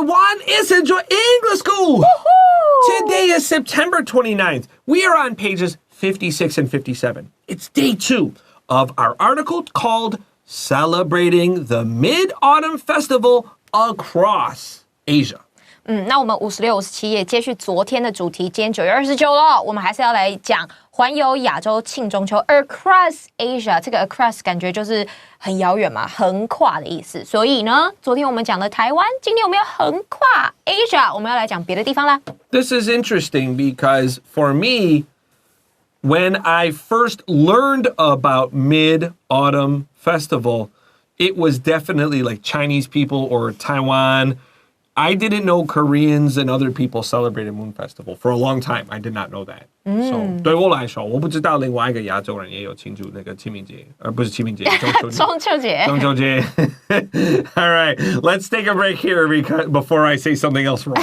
Taiwan is enjoying English school. Woohoo! Today is September 29th. We are on pages 56 and 57. It's day 2 of our article called Celebrating the Mid-Autumn Festival Across Asia. 那我们56、57页接续昨天的主题，今天9月29了，我们还是要来讲环游亚洲庆中秋 Across Asia。这个 Across 感觉就是很遥远嘛，横跨的意思。所以呢，昨天我们讲了台湾，今天我们要横跨 Asia， 我们要来讲别的地方啦。This is interesting because for me, when I first learned about Mid-Autumn Festival, it was definitely like Chinese people or Taiwan.I didn't know Koreans and other people celebrated Moon Festival for a long time. I did not know that. So 对我来说，我不知道另外一个亚洲人也有庆祝那个清明节，而不是清明节，中秋节。中秋节。All right, let's take a break here before I say something else wrong.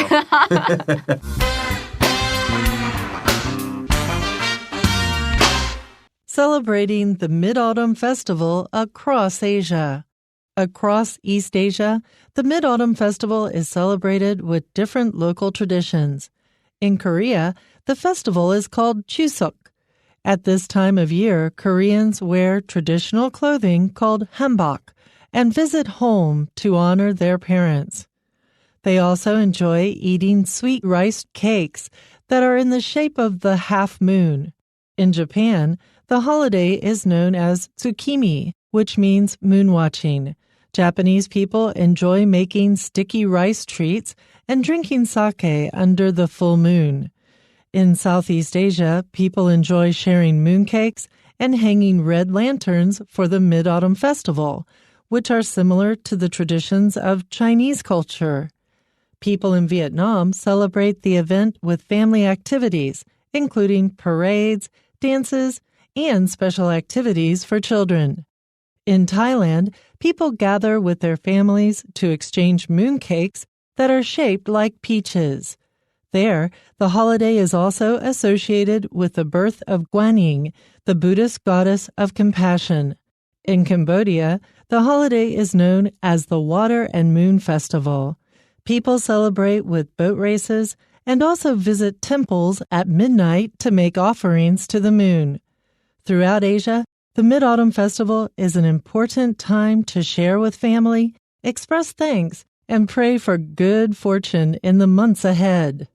Celebrating the Mid-Autumn Festival across Asia.Across East Asia, the Mid-Autumn Festival is celebrated with different local traditions. In Korea, the festival is called Chuseok. At this time of year, Koreans wear traditional clothing called hanbok and visit home to honor their parents. They also enjoy eating sweet rice cakes that are in the shape of the half moon. In Japan, the holiday is known as tsukimi, which means moon watching.Japanese people enjoy making sticky rice treats and drinking sake under the full moon. In Southeast Asia, people enjoy sharing mooncakes and hanging red lanterns for the Mid-Autumn Festival, which are similar to the traditions of Chinese culture. People in Vietnam celebrate the event with family activities, including parades, dances, and special activities for children.In Thailand, people gather with their families to exchange mooncakes that are shaped like peaches. There, the holiday is also associated with the birth of Guanyin, the Buddhist goddess of compassion. In Cambodia, the holiday is known as the Water and Moon Festival. People celebrate with boat races and also visit temples at midnight to make offerings to the moon. Throughout Asia,The Mid-Autumn Festival is an important time to share with family, express thanks, and pray for good fortune in the months ahead.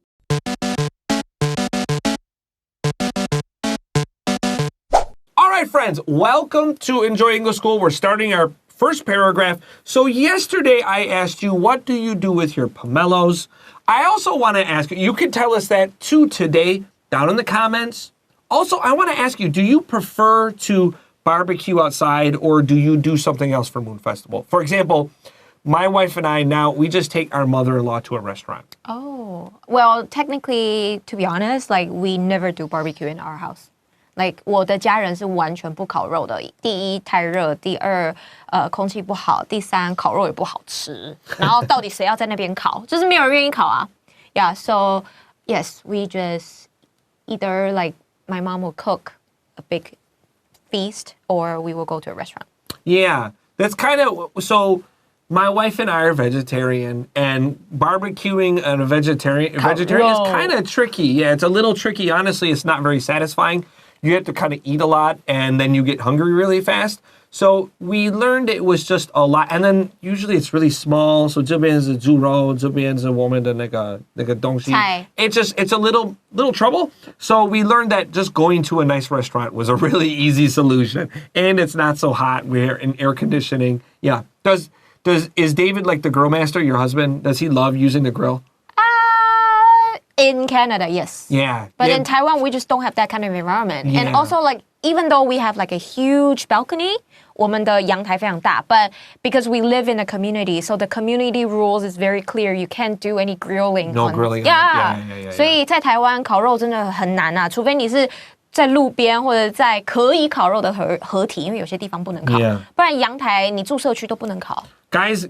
All right, friends, welcome to Enjoy English School. We're starting our first paragraph. So yesterday I asked you, what do you do with your pomelos? I also want to ask you, you can tell us that too today down in the comments. Also, I want to ask you, do you prefer to barbecue outside, or do you do something else for Moon Festival? For example, my wife and I now, we just take our mother-in-law to a restaurant. Oh, well, technically, to be honest, like we never do barbecue in our house. Like 我的家人是完全不烤肉的。第一太热，第二空气不好，第三烤肉也不好吃。然后到底谁要在那边烤？就是没有人愿意烤啊。Yeah, so yes, we just either like my mom will cook a big feast or we will go to a restaurant. Yeah, that's kind of, so my wife and I are vegetarian, and barbecuing a vegetarian is kind of tricky. Yeah, it's a little tricky. Honestly, it's not very satisfying. You have to kind of eat a lot and then you get hungry really fast. So we learned it was just a lot, and then usually it's really small. So 这边是猪肉，这边是我们的那个东西。It's a little trouble. So we learned that just going to a nice restaurant was a really easy solution, and it's not so hot. We're in air conditioning. Yeah. Is David like the grill master? Your husband? Does he love using the grill? In Canada, yes. Yeah. But in Taiwan, we just don't have that kind of environment. Yeah. And also, like, even though we have like a huge balcony, 我们的阳台非常大, but because we live in a community, so the community rules is very clear. You can't do any grilling. No grilling. Yeah. 所以在台湾烤肉真的很难啊，除非你是在路边或者在可以烤肉的合体，因为有些地方不能烤，不然阳台你住社区都不能烤。Guys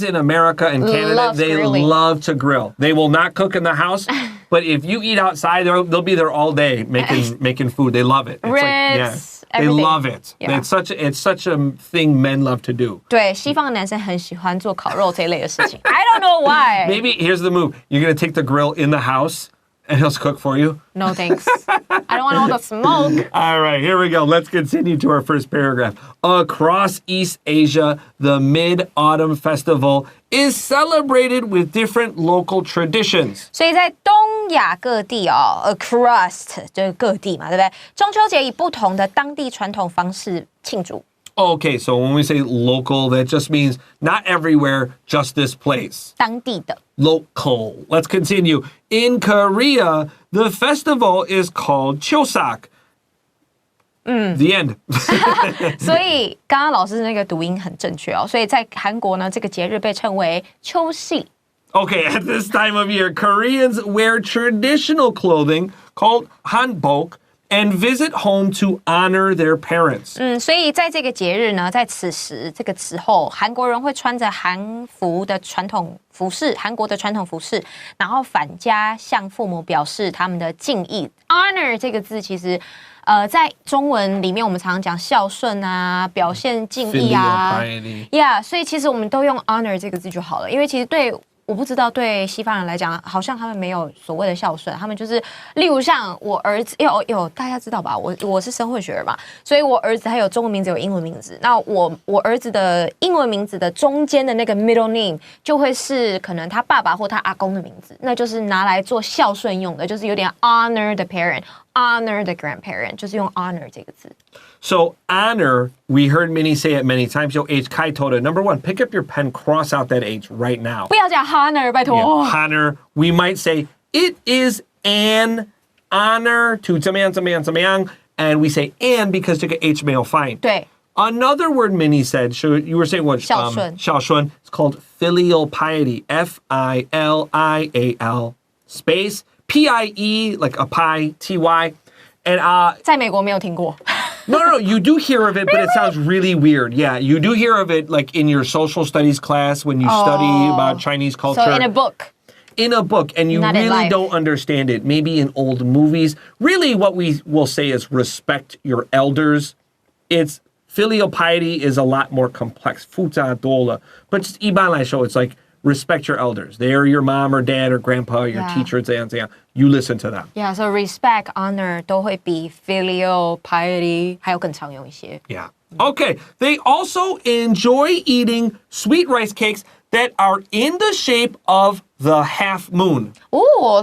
in America and Canada, they love to grill. They will not cook in the house, but if you eat outside, they'll be there all day making food. They love it. Ribs, They love it. Yeah. It's such a thing men love to do. 对，西方的男生很喜欢做烤肉这一类的事情。I don't know why. Maybe here's the move. You're going to take the grill in the house and he'll cook for you. No thanks. I don't want all the smoke. All right, here we go. Let's continue to our first paragraph. Across East Asia, the Mid-Autumn Festival is celebrated with different local traditions. 所以在东亚各地across 就是各地嘛，对不对？中秋节以不同的当地传统方式庆祝。Okay, so when we say local, that just means not everywhere, just this place. 当地的。 Local. Let's continue. In Korea, the festival is called Chuseok. The end. 所以刚刚老师那个读音很正确哦。所以在韩国呢，这个节日被称为秋夕。 Okay, at this time of year, Koreans wear traditional clothing called hanbok and visit home to honor their parents. 所以在这个节日呢，在此时这个时候，韩国人会穿着韩国的传统服饰，然后返家向父母表示他们的敬意。Honor 这个字其实，在中文里面我们常常讲孝顺啊，表现敬意啊 Filial piety.，Yeah， 所以其实我们都用 honor 这个字就好了，因为其实对。我不知道对西方人来讲，好像他们没有所谓的孝顺，他们就是，例如像我儿子，有大家知道吧？我是生会学嘛，所以我儿子还有中文名字有英文名字。那我儿子的英文名字的中间的那个 middle name 就会是可能他爸爸或他阿公的名字，那就是拿来做孝顺用的，就是有点 honor the parent。Honor the grandparent 就是用 honor 这个字。 So honor, we heard Minnie say it many times. Yo, H Kai told it. Number one, pick up your pen, cross out that H right now. 不要讲 honor， 拜托。Yeah, honor. We might say it is an honor to 怎么样怎么样怎么样, and we say and because 这个 H 没有发音。对。 Another word Minnie said, so you were saying what? 孝顺。孝顺. It's called filial piety. Filial space PIE, like a pie, TY. And 在美国没有听过。 No, you do hear of it, but it sounds really weird. Yeah, you do hear of it like in your social studies class when you study about Chinese culture. So in a book. In a book, and you really don't understand it. Maybe in old movies. Really, what we will say is respect your elders. It's filial piety is a lot more complex. 复杂多了. But just 一般来说, it's like respect your elders. They are your mom or dad or grandpa, your teacher, 怎样怎样. You listen to them. Yeah, so respect, honor 都会比 filial piety 还有更常用一些。 Yeah. Okay. They also enjoy eating sweet rice cakes that are in the shape of the half moon.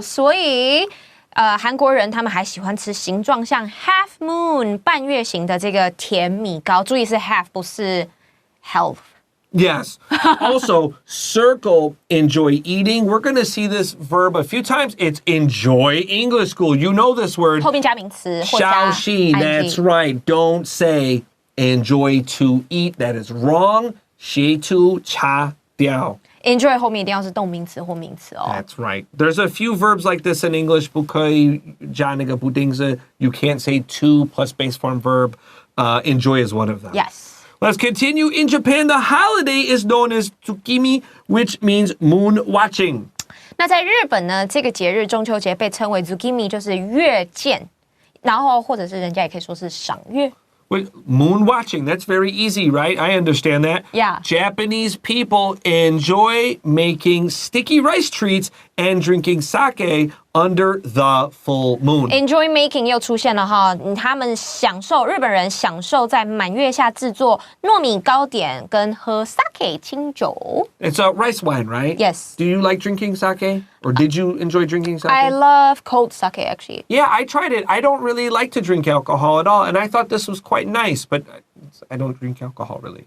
所以韩国人他们还喜欢吃形状像 half moon 半月形的这个甜米糕。注意是 half 不是 health。 Yes. Also, circle enjoy eating. We're going to see this verb a few times. It's enjoy English school. You know this word. 后面加名词或加 Xiao Xi, that's right. Don't say enjoy to eat. That is wrong. Xie tu cha diao. Enjoy 后面一定要是动名词或名词哦。 That's right. There's a few verbs like this in English. 不可以加那个不定式. You can't say to plus base form verb. Enjoy is one of them. Yes. Let's continue. In Japan, the holiday is known as Tsukimi, which means moon watching. 那在日本呢，这个节日中秋节被称为 Tsukimi， 就是月见，然后或者是人家也可以说是赏月。 Wait, moon watching, that's very easy, right? I understand that. Yeah. Japanese people enjoy making sticky rice treats and drinking sake under the full moon. Enjoy making 又出现了哈，他们日本人享受在满月下制作糯米糕点跟喝 sake 清酒。 It's a rice wine, right? Yes. Do you like drinking sake? Or did you enjoy drinking sake? I love cold sake actually. Yeah, I tried it. I don't really like to drink alcohol at all, and I thought this was quite nice, but I don't drink alcohol really.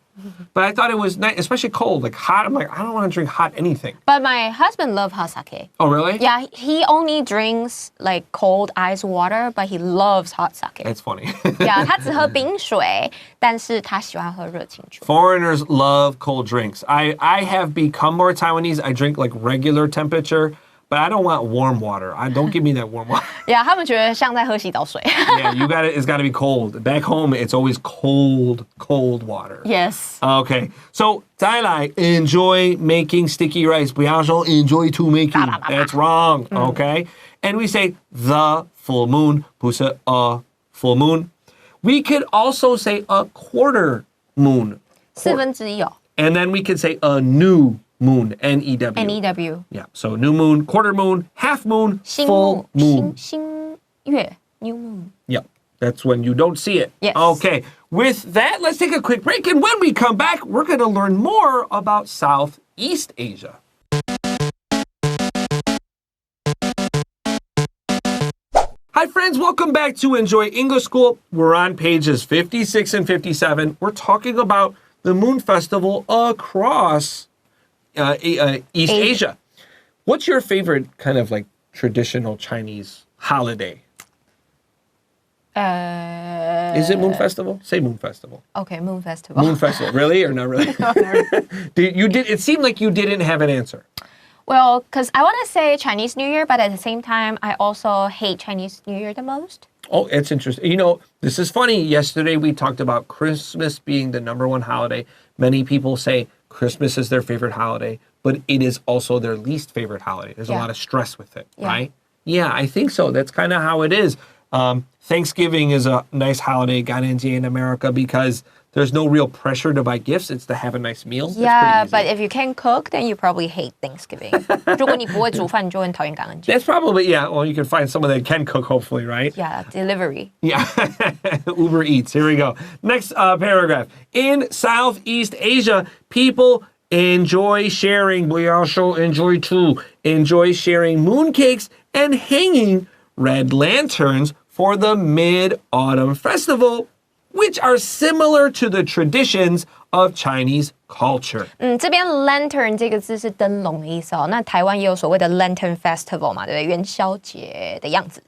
But I thought it was nice, especially cold, like hot. I'm like, I don't want to drink hot anything. But my husband loves hot sake. Oh, really? Yeah, he only drinks like cold ice water, but he loves hot sake. That's funny. Yeah, 他只喝冰水，但是他喜欢喝热清酒。 Foreigners love cold drinks. I have become more Taiwanese. I drink like regular temperature, but I don't want warm water. Don't give me that warm water. Yeah, 他们觉得像在喝洗澡水。 Yeah, it's got to be cold. Back home, it's always cold water. Yes. Okay, so 再来 enjoy making sticky rice. 不要说 enjoy to making. That's wrong. Okay, and we say the full moon. 不是 a full moon. We could also say a quarter moon. 1/4哦 And then we could say a new moon, N-E-W. NEW Yeah, so new moon, quarter moon, half moon, 新 full 木 moon. 新月 New Moon Yep, that's when you don't see it. Yes. Okay, with that, let's take a quick break. And when we come back, we're going to learn more about Southeast Asia. Hi, friends. Welcome back to Enjoy English School. We're on pages 56 and 57. We're talking about the Moon Festival across East Asia. What's your favorite kind of like traditional Chinese holiday? Is it Moon Festival? Say Moon Festival. Okay, Moon Festival. Moon Festival. Really or not really? No, not really. It seemed like you didn't have an answer. Well, because I want to say Chinese New Year, but at the same time, I also hate Chinese New Year the most. Oh, it's interesting. You know, this is funny. Yesterday we talked about Christmas being the #1 holiday. Many people say Christmas is their favorite holiday, but it is also their least favorite holiday. There's a lot of stress with it, right? Yeah, I think so. That's kind of how it is. Thanksgiving is a nice holiday, 感恩节 in America, because there's no real pressure to buy gifts. It's to have a nice meal. Yeah, That's pretty easy. but if you can't cook, then you probably hate Thanksgiving. 如果你不会煮饭，你就很讨厌感恩节。 That's probably, yeah. Well, you can find someone that can cook, hopefully, right? Yeah, delivery. Yeah. Uber Eats. Here we go. Next paragraph. In Southeast Asia, people enjoy sharing. We also enjoy sharing mooncakes and hanging red lanterns for the Mid-Autumn Festival, which are similar to the traditions of Chinese culture. 这边 lantern 这个字是灯笼的意思哦。那台湾也有所谓的 Lantern Festival 嘛，对不对？元宵节的样子。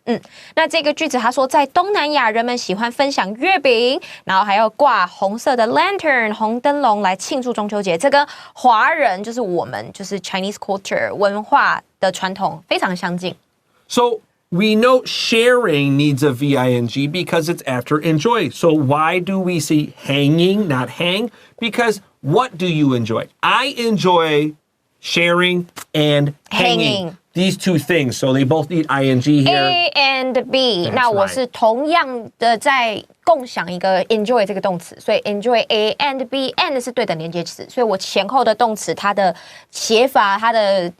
那这个句子他说，在东南亚人们喜欢分享月饼，然后还要挂红色的 lantern 红灯笼来庆祝中秋节。这跟华人就是我们就是 Chinese culture 文化的传统非常相近。 So we know sharing needs a V-I-N-G because it's after enjoy. So why do we see hanging, not hang? Because what do you enjoy? I enjoy sharing and hanging. These two things. So they both need ing here. A and B. 那我是同样的在共享一个 enjoy 这个动词，所以 enjoy A and B，and 是对等连接词，所以我前后的动词它的写法、它的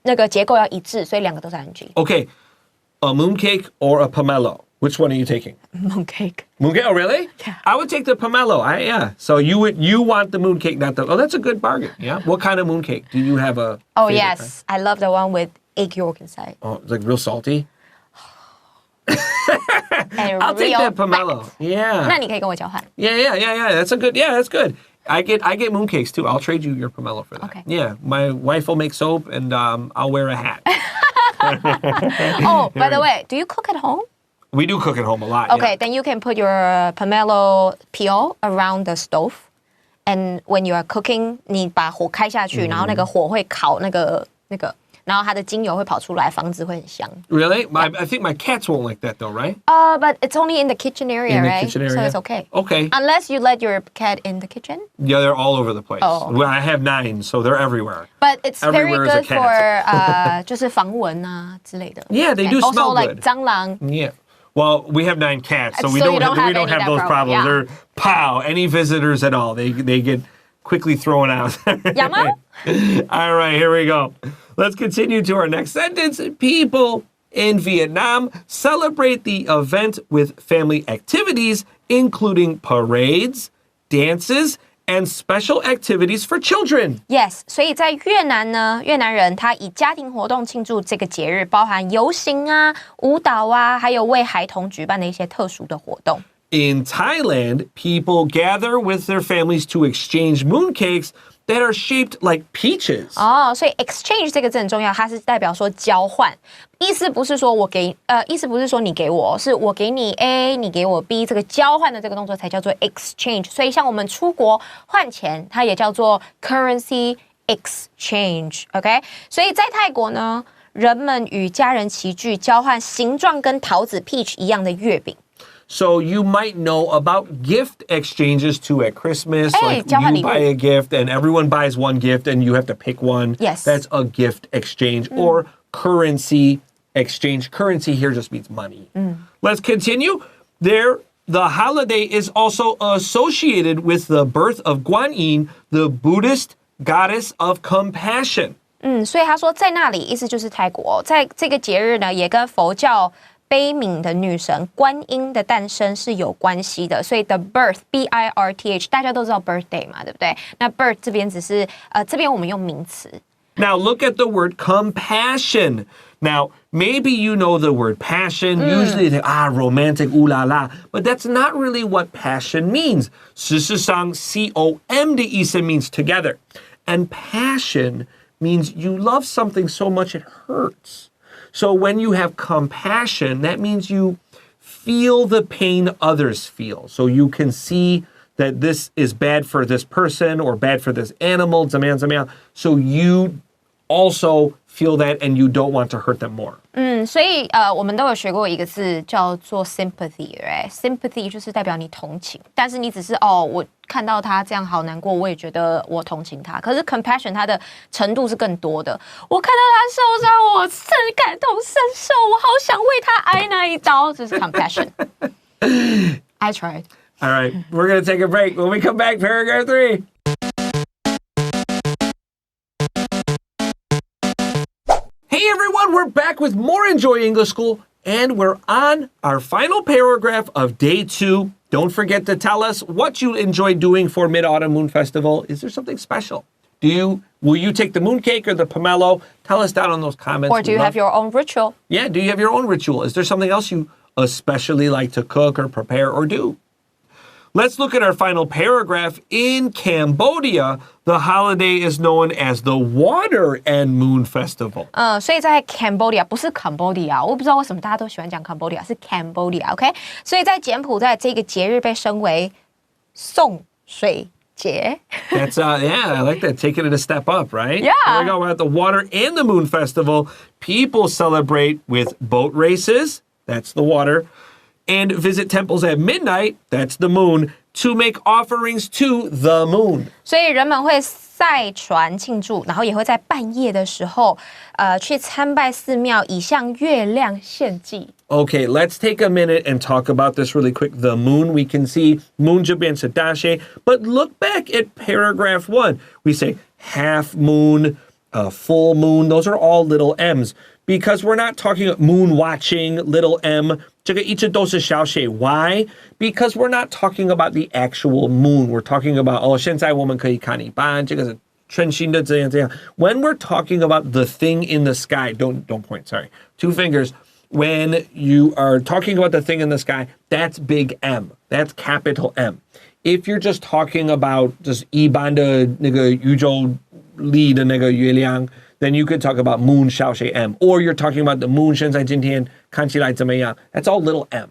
那个结构要一致，所以两个都是 ing。 Okay. A mooncake or a pomelo? Which one are you taking? Mooncake. Mooncake? Oh, really? Yeah. I would take the pomelo. Yeah. So you want the mooncake, not the. Oh, that's a good bargain. Yeah. What kind of mooncake? Do you have a? Oh favorite yes, I love the one with egg yolk inside. Oh, it's like real salty. And I'll take that pomelo. fat. Yeah. 那你可以跟我交换。 Yeah. That's a good. Yeah, that's good. I get mooncakes too. I'll trade you your pomelo for that. Okay. Yeah. My wife will make soap, and I'll wear a hat. Oh, by the way, do you cook at home? We do cook at home a lot. Okay, yeah. then you can put your pomelo peel around the stove. And when you are cooking, 你把火开下去，然后那个火会烤那个，然后它的精油会跑出来，房子会很香。 Really? I think my cats won't like that though, right? But it's only in the kitchen area, In the right? kitchen area? So it's okay. Okay. Unless you let your cat in the kitchen. Yeah, they're all over the place. Oh, okay. Well, I have 9, so they're everywhere. But it's very Everywhere is a good for cat. 就是防蚊啊之类的。 Yeah, they do And smell also like good. 蟑螂。 Yeah. Well, we have 9 cats, so we So you don't don't we don't have have any those that problems. problem, They're pow, any visitors at all. They get quickly thrown out. 养猫？ All right, here we go. Let's continue to our next sentence. People in Vietnam celebrate the event with family activities, including parades, dances, and special activities for children. Yes， 所以在越南呢，越南人他以家庭活动庆祝这个节日，包含游行啊、舞蹈啊，还有为孩童举办的一些特殊的活动。 In Thailand, people gather with their families to exchange mooncakes that are shaped like peaches. 哦，所以 exchange 这个字很重要，它是代表说交换，意思不是说意思不是说你给我，是我给你 A， 你给我 B， 这个交换的这个动作才叫做 exchange。所以像我们出国换钱，它也叫做 currency exchange。OK， 所以在泰国呢，人们与家人齐聚，交换形状跟桃子 peach 一样的月饼。 So you might know about gift exchanges too at Christmas. Hey, like 交换 you 礼物。 buy a gift and everyone buys one gift and you have to pick one. Yes. That's a gift exchange or currency exchange. Currency here just means money. Let's continue. There the holiday is also associated with the birth of Guan Yin, the Buddhist goddess of compassion. 所以他说在那里，意思就是泰国，在这个节日呢，也跟佛教悲悯的女神观音的诞生是有关系的。所以 the birth B-I-R-T-H 大家都知道 birthday 嘛，对不对？那 birth 这边只是这边我们用名词。Now look at the word compassion. Now, maybe you know the word passion. Usually they romantic, ooh la la. But that's not really what passion means. 事实上 C-O-M 的意思 means together. And passion means you love something so much it hurts. So when you have compassion, that means you feel the pain others feel. So you can see that this is bad for this person or bad for this animal, 怎么样怎么样. So you also feel that and you don't want to hurt them more. 所以我们都有学过一个字叫做 sympathy， right? Sympathy 就是代表你同情，但是你只是我看到他这样好难过，我也觉得我同情他。可是 compassion 它的程度是更多的。我看到他受伤，我真感同身受，我好想为他挨那一刀，这是 compassion. I tried. All right, we're going to take a break. When we come back, paragraph 3. Hey everyone, we're back with more Enjoy English School, and we're on our final paragraph of day 2. Don't forget to tell us what you enjoy doing for Mid-Autumn Moon Festival. Is there something special? Will you take the mooncake or the pomelo? Tell us down in those comments. Or do you have your own ritual? Yeah, do you have your own ritual? Is there something else you especially like to cook or prepare or do? Let's look at our final paragraph. In Cambodia, the holiday is known as the Water and Moon Festival. 所以在 Cambodia 不是 Cambodia， 我不知道为什么大家都喜欢讲 Cambodia， 是 Cambodia，OK？ 所以在柬埔寨这个节日被称为送水节。That's yeah, I like that. Taking it a step up, right? Yeah. Here we go. We're at the Water and the Moon Festival. People celebrate with boat races. That's the water. And visit temples at midnight, that's the moon, to make offerings to the moon. 所以人们会赛船庆祝，然后也会在半夜的时候，去参拜寺庙，以向月亮献祭。Okay, let's take a minute and talk about this really quick. The moon, we can see moon 这边是大写, but look back at paragraph 1. We say half moon, full moon, those are all little m's. Because we're not talking about moon watching, little m. 这个一直都是小写. Why? Because we're not talking about the actual moon. We're talking about, 现在我们可以看一半，这个是全新的这样这样. When we're talking about the thing in the sky, don't point, sorry. 2 fingers. When you are talking about the thing in the sky, that's big M. That's capital M. If you're just talking about just 一般的那个宇宙里的那个月亮, then you could talk about moon 小写 m. Or you're talking about the moon 现在今天看起来怎么样? That's all little m.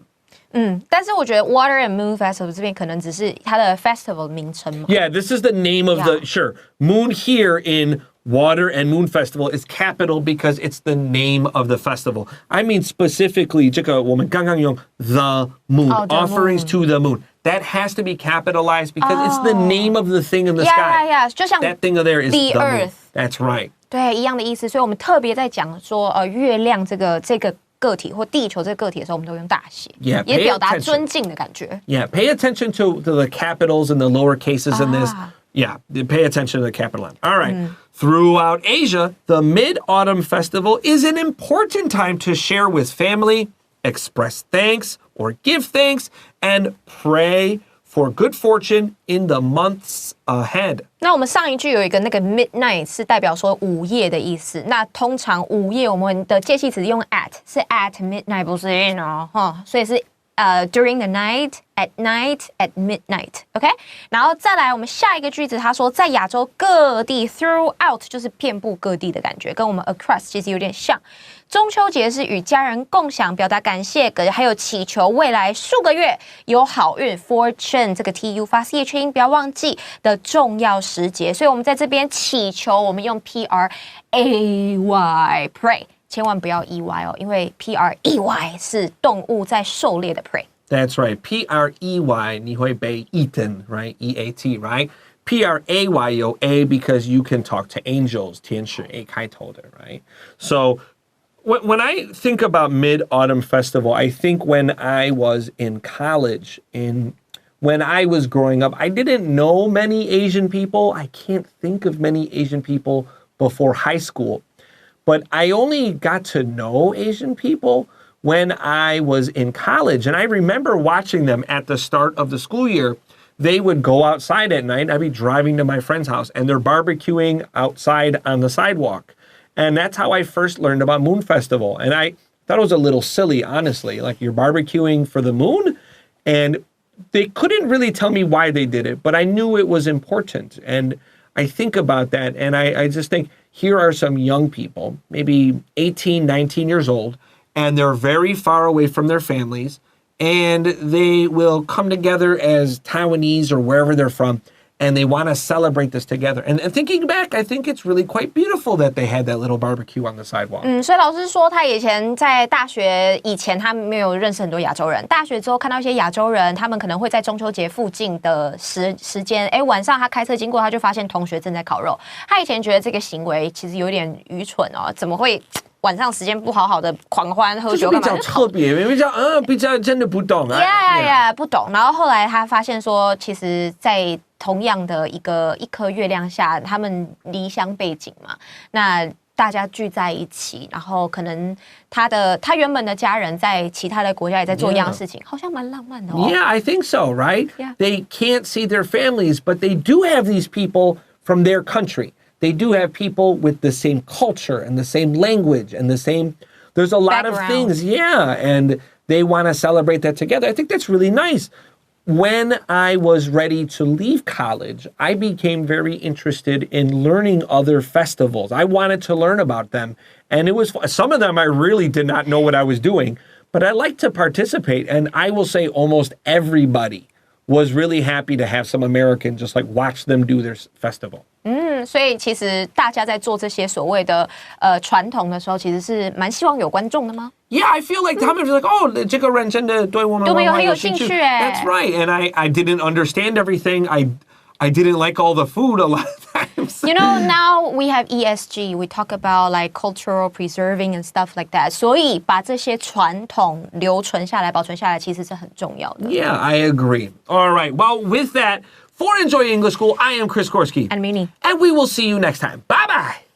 但是我觉得 Water and Moon Festival 这边可能只是它的 festival 名称嘛。Yeah, this is the name of the, sure. Moon here in Water and Moon Festival is capital because it's the name of the festival. I mean specifically, 这个我们刚刚用 the moon, offerings to the moon. That has to be capitalized because it's the name of the thing in the sky. Yeah, 就像 that thing there is the earth. Moon. That's right. 对，一样的意思。所以我们特别在讲说，月亮这个个体或地球这个个体的时候，我们都用大写， Yeah, 也表达尊敬的感觉。Yeah, pay attention to the capitals and the lower cases in this. Yeah, pay attention to the capital M. All right. Throughout Asia, the Mid-Autumn Festival is an important time to share with family, express thanks or give thanks, and pray for good fortune in the months ahead. 那我们上一句有一个那个 midnight 是代表说午夜的意思。那通常午夜我们的介系词用 at 是 at midnight 不是 in 所以是during the night, at night, at midnight, OK? 然后再来我们下一个句子，他说在亚洲各地 throughout 就是遍布各地的感觉，跟我们 across 其实有点像。中秋节是与家人共享，表达感谢，还有祈求未来数个月有好运 fortune 这个 tu 发四叶缺音不要忘记的重要时节，所以我们在这边祈求，我们用 pray pray。千万不要意外因为 prey 是动物在狩猎的 prey. That's right. Prey 你会被 eaten, right? E-A-T, right? Pray 有 A because you can talk to angels, 天使 A 开头的, right? So When I think about Mid-Autumn Festival, I think when I was in college, when I was growing up, I didn't know many Asian people. I can't think of many Asian people before high school. But I only got to know Asian people when I was in college. And I remember watching them at the start of the school year. They would go outside at night. I'd be driving to my friend's house, and they're barbecuing outside on the sidewalk. And that's how I first learned about Moon Festival. And I thought it was a little silly, honestly. Like, you're barbecuing for the moon? And they couldn't really tell me why they did it, but I knew it was important. And I think about that, and I just think, here are some young people, maybe 18, 19 years old, and they're very far away from their families, and they will come together as Taiwanese or wherever they're from, and they want to celebrate this together. And thinking back, I think it's really quite beautiful that they had that little barbecue on the sidewalk. 所以老师说，他以前在大学以前，他没有认识很多亚洲人。大学之后看到一些亚洲人，他们可能会在中秋节附近的时间，晚上他开车经过，他就发现同学正在烤肉。他以前觉得这个行为其实有点愚蠢哦，怎么会晚上时间不好好的狂欢喝酒干嘛？比较特别，比较真的不懂啊。不懂。然后后来他发现说，其实，在同样的一颗月亮下，他们离乡背景嘛，那大家聚在一起，然后可能他原本的家人在其他的国家也在做一样的事情，好像蛮浪漫的哦。Yeah, I think so, right? Yeah. They can't see their families, but they do have these people from their country. They do have people with the same culture and the same language and the same, there's a lot of things. Yeah, and they want to celebrate that together. I think that's really nice. When I was ready to leave college, I became very interested in learning other festivals. I wanted to learn about them. And it was, some of them I really did not know what I was doing, but I like to participate. And I will say almost everybody was really happy to have some Americans just like watch them do their festival. 所以其实大家在做这些所谓的传统的时候，其实是蛮希望有观众的吗？ Yeah, I feel like 他们是 like, oh, 这个人真的对我们很有兴趣。That's right, and I didn't understand everything. I didn't like all the food a lot of times. You know, now we have ESG. We talk about like cultural preserving and stuff like that. 所以把这些传统留存下来、保存下来，其实是很重要的。Yeah, I agree. All right. Well, with that, for Enjoy English School, I am Chris Gorski. And Minnie. And we will see you next time. Bye-bye.